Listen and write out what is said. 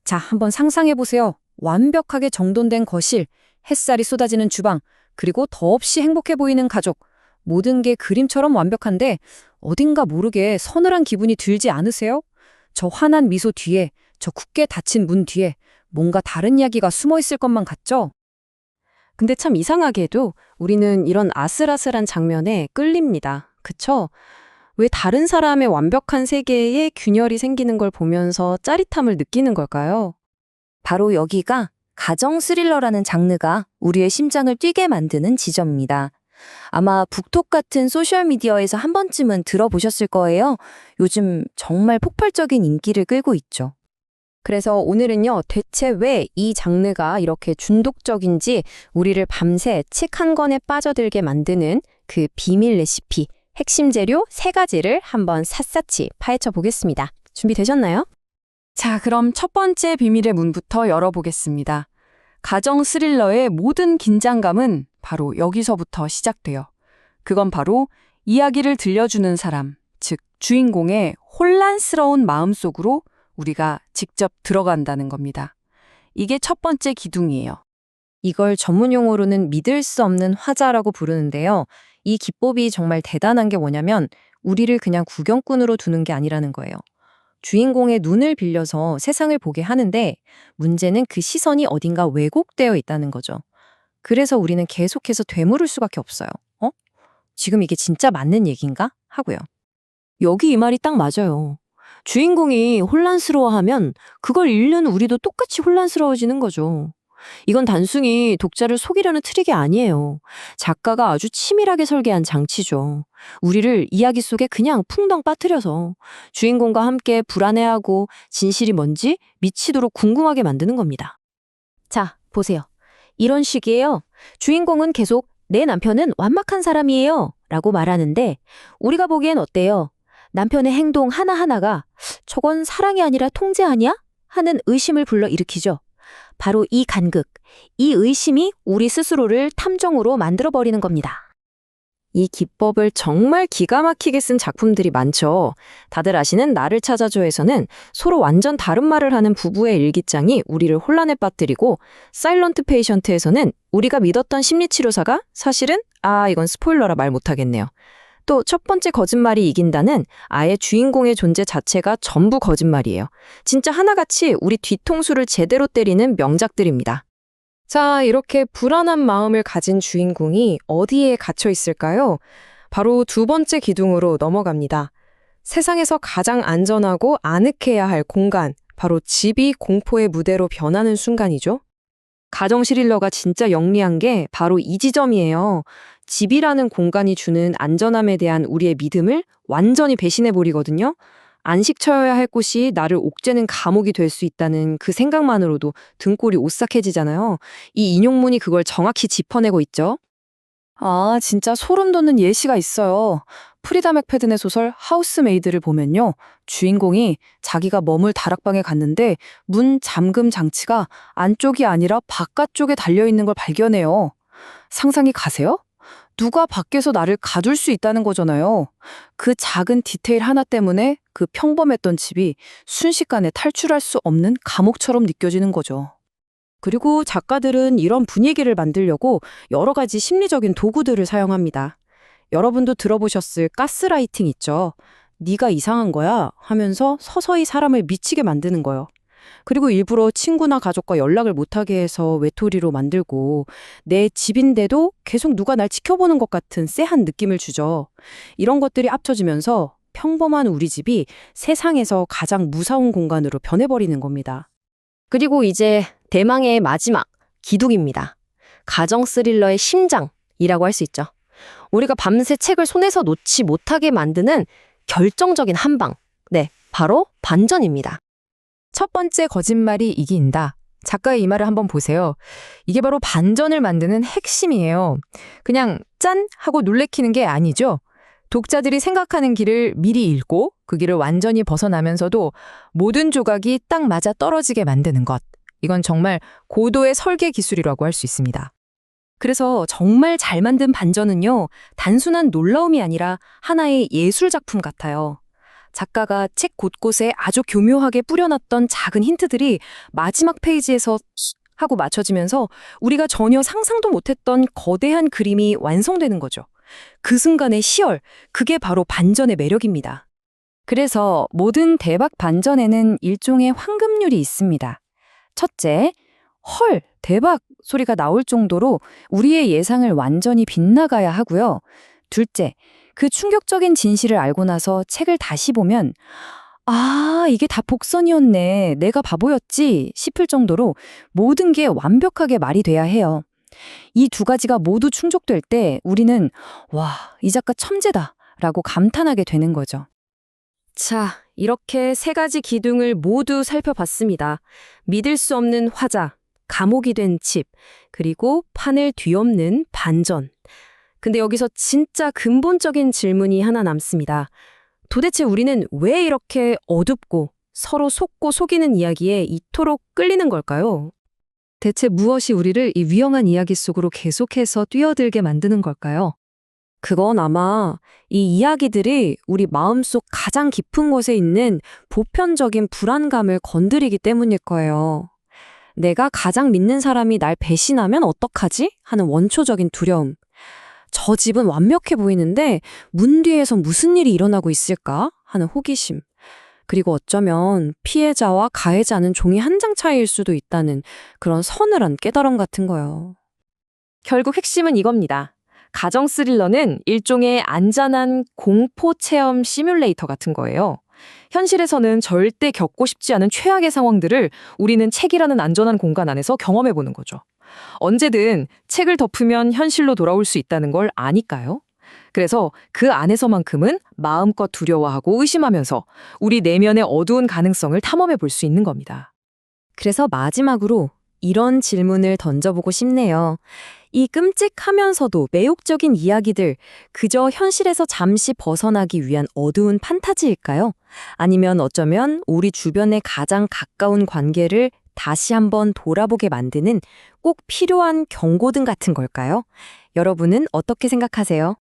자, 한번 상상해보세요. 완벽하게 정돈된 거실, 햇살이 쏟아지는 주방, 그리고 더없이 행복해 보이는 가족. 모든 게 그림처럼 완벽한데 어딘가 모르게 서늘한 기분이 들지 않으세요? 저 환한 미소 뒤에, 저 굳게 닫힌 문 뒤에 뭔가 다른 이야기가 숨어 있을 것만 같죠? 근데 참 이상하게도 우리는 이런 아슬아슬한 장면에 끌립니다. 그쵸? 왜 다른 사람의 완벽한 세계에 균열이 생기는 걸 보면서 짜릿함을 느끼는 걸까요? 바로 여기가 가정 스릴러라는 장르가 우리의 심장을 뛰게 만드는 지점입니다. 아마 북톡 같은 소셜미디어에서 한 번쯤은 들어보셨을 거예요. 요즘 정말 폭발적인 인기를 끌고 있죠. 그래서 오늘은요, 대체 왜 이 장르가 이렇게 중독적인지 우리를 밤새 책 한 권에 빠져들게 만드는 그 비밀 레시피, 핵심 재료 3가지를 한번 샅샅이 파헤쳐 보겠습니다. 준비되셨나요? 자, 그럼 첫 번째 비밀의 문부터 열어보겠습니다. 가정 스릴러의 모든 긴장감은 바로 여기서부터 시작돼요. 그건 바로 이야기를 들려주는 사람, 즉 주인공의 혼란스러운 마음속으로 우리가 직접 들어간다는 겁니다. 이게 첫 번째 기둥이에요. 이걸 전문 용어로는 믿을 수 없는 화자라고 부르는데요. 이 기법이 정말 대단한 게 뭐냐면 우리를 그냥 구경꾼으로 두는 게 아니라는 거예요. 주인공의 눈을 빌려서 세상을 보게 하는데 문제는 그 시선이 어딘가 왜곡되어 있다는 거죠. 그래서 우리는 계속해서 되물을 수밖에 없어요. 지금 이게 진짜 맞는 얘기인가? 하고요. 여기 이 말이 딱 맞아요. 주인공이 혼란스러워하면 그걸 읽는 우리도 똑같이 혼란스러워지는 거죠. 이건 단순히 독자를 속이려는 트릭이 아니에요. 작가가 아주 치밀하게 설계한 장치죠. 우리를 이야기 속에 그냥 풍덩 빠뜨려서 주인공과 함께 불안해하고 진실이 뭔지 미치도록 궁금하게 만드는 겁니다. 자, 보세요. 이런 식이에요. 주인공은 계속 내 남편은 완벽한 사람이에요 라고 말하는데 우리가 보기엔 어때요? 남편의 행동 하나하나가 저건 사랑이 아니라 통제 아니야? 하는 의심을 불러일으키죠. 바로 이 간극, 이 의심이 우리 스스로를 탐정으로 만들어버리는 겁니다. 이 기법을 정말 기가 막히게 쓴 작품들이 많죠. 다들 아시는 나를 찾아줘에서는 서로 완전 다른 말을 하는 부부의 일기장이 우리를 혼란에 빠뜨리고 사일런트 페이션트에서는 우리가 믿었던 심리치료사가 사실은 이건 스포일러라 말 못하겠네요. 또 첫 번째 거짓말이 이긴다는 아예 주인공의 존재 자체가 전부 거짓말이에요. 진짜 하나같이 우리 뒤통수를 제대로 때리는 명작들입니다. 자, 이렇게 불안한 마음을 가진 주인공이 어디에 갇혀 있을까요? 바로 두 번째 기둥으로 넘어갑니다. 세상에서 가장 안전하고 아늑해야 할 공간, 바로 집이 공포의 무대로 변하는 순간이죠. 가정 스릴러가 진짜 영리한 게 바로 이 지점이에요. 집이라는 공간이 주는 안전함에 대한 우리의 믿음을 완전히 배신해버리거든요. 안 시켜야 할 곳이 나를 옥죄는 감옥이 될 수 있다는 그 생각만으로도 등골이 오싹해지잖아요. 이 인용문이 그걸 정확히 짚어내고 있죠. 진짜 소름 돋는 예시가 있어요. 프리다 맥패든의 소설 하우스메이드를 보면요. 주인공이 자기가 머물 다락방에 갔는데 문 잠금 장치가 안쪽이 아니라 바깥쪽에 달려있는 걸 발견해요. 상상이 가세요? 누가 밖에서 나를 가둘 수 있다는 거잖아요. 그 작은 디테일 하나 때문에 그 평범했던 집이 순식간에 탈출할 수 없는 감옥처럼 느껴지는 거죠. 그리고 작가들은 이런 분위기를 만들려고 여러 가지 심리적인 도구들을 사용합니다. 여러분도 들어보셨을 가스라이팅 있죠? 네가 이상한 거야 하면서 서서히 사람을 미치게 만드는 거요. 그리고 일부러 친구나 가족과 연락을 못하게 해서 외톨이로 만들고 내 집인데도 계속 누가 날 지켜보는 것 같은 쎄한 느낌을 주죠. 이런 것들이 합쳐지면서 평범한 우리 집이 세상에서 가장 무서운 공간으로 변해버리는 겁니다. 그리고 이제 대망의 마지막, 기둥입니다. 가정 스릴러의 심장이라고 할 수 있죠. 우리가 밤새 책을 손에서 놓지 못하게 만드는 결정적인 한방. 네, 바로 반전입니다. 첫 번째 거짓말이 이긴다. 작가의 이 말을 한번 보세요. 이게 바로 반전을 만드는 핵심이에요. 그냥 짠! 하고 놀래키는 게 아니죠. 독자들이 생각하는 길을 미리 읽고 그 길을 완전히 벗어나면서도 모든 조각이 딱 맞아 떨어지게 만드는 것. 이건 정말 고도의 설계 기술이라고 할 수 있습니다. 그래서 정말 잘 만든 반전은요, 단순한 놀라움이 아니라 하나의 예술 작품 같아요. 작가가 책 곳곳에 아주 교묘하게 뿌려놨던 작은 힌트들이 마지막 페이지에서 하고 맞춰지면서 우리가 전혀 상상도 못했던 거대한 그림이 완성되는 거죠. 그 순간의 희열, 그게 바로 반전의 매력입니다. 그래서 모든 대박 반전에는 일종의 황금률이 있습니다. 첫째, 헐, 대박 소리가 나올 정도로 우리의 예상을 완전히 빗나가야 하고요. 둘째, 그 충격적인 진실을 알고 나서 책을 다시 보면 아, 이게 다 복선이었네. 내가 바보였지 싶을 정도로 모든 게 완벽하게 말이 돼야 해요. 이 두 가지가 모두 충족될 때 우리는 와, 이 작가 천재다 라고 감탄하게 되는 거죠. 자, 이렇게 세 가지 기둥을 모두 살펴봤습니다. 믿을 수 없는 화자, 감옥이 된 집, 그리고 판을 뒤엎는 반전. 근데 여기서 진짜 근본적인 질문이 하나 남습니다. 도대체 우리는 왜 이렇게 어둡고 서로 속고 속이는 이야기에 이토록 끌리는 걸까요? 대체 무엇이 우리를 이 위험한 이야기 속으로 계속해서 뛰어들게 만드는 걸까요? 그건 아마 이 이야기들이 우리 마음속 가장 깊은 곳에 있는 보편적인 불안감을 건드리기 때문일 거예요. 내가 가장 믿는 사람이 날 배신하면 어떡하지? 하는 원초적인 두려움. 저 집은 완벽해 보이는데 문 뒤에서 무슨 일이 일어나고 있을까? 하는 호기심. 그리고 어쩌면 피해자와 가해자는 종이 한 장 차이일 수도 있다는 그런 서늘한 깨달음 같은 거요. 결국 핵심은 이겁니다. 가정 스릴러는 일종의 안전한 공포 체험 시뮬레이터 같은 거예요. 현실에서는 절대 겪고 싶지 않은 최악의 상황들을 우리는 책이라는 안전한 공간 안에서 경험해 보는 거죠. 언제든 책을 덮으면 현실로 돌아올 수 있다는 걸 아니까요. 그래서 그 안에서만큼은 마음껏 두려워하고 의심하면서 우리 내면의 어두운 가능성을 탐험해 볼 수 있는 겁니다. 그래서 마지막으로 이런 질문을 던져보고 싶네요. 이 끔찍하면서도 매혹적인 이야기들, 그저 현실에서 잠시 벗어나기 위한 어두운 판타지일까요? 아니면 어쩌면 우리 주변의 가장 가까운 관계를 다시 한번 돌아보게 만드는 꼭 필요한 경고등 같은 걸까요? 여러분은 어떻게 생각하세요?